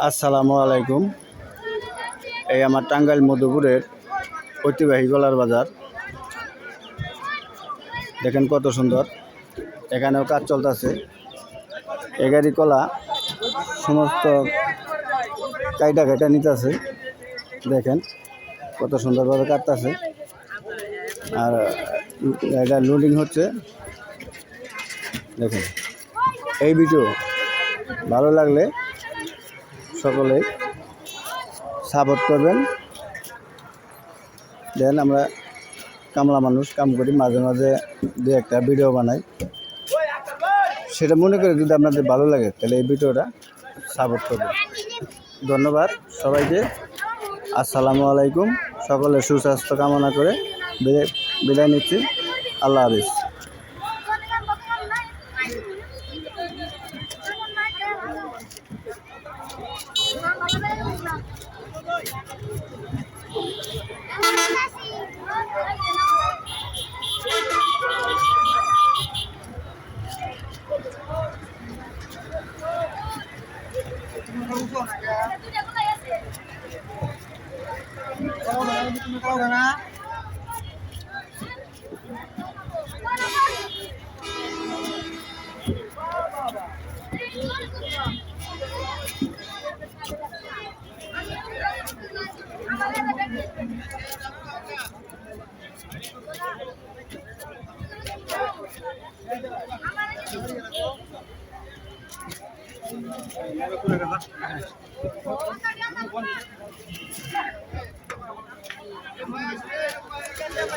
আসসালামু আলাইকুম। এই আমার টাঙ্গাইল মধুপুরের ঐতিহ্যবাহী কলার বাজার। দেখেন কত সুন্দর, এখানেও কাজ চলতেছে। এগারি কলা সমস্ত কাইটা নিতেছে। দেখেন কত সুন্দরভাবে কাটতেছে, আর এটা লোডিং হচ্ছে। দেখেন এই ভিডিও ভালো লাগলে সকলেই সাপোর্ট করবেন। দেন আমরা কামলা মানুষ, কাম করি, মাঝে মাঝে দু একটা ভিডিও বানাই। সেটা মনে করে যদি আপনাদের ভালো লাগে তাহলে এই ভিডিওটা সাপোর্ট করবেন। ধন্যবাদ সবাইকে। আসসালামু আলাইকুম। সকলের সুস্বাস্থ্য কামনা করে বিদায় নিচ্ছি। আল্লাহ হাফিজ।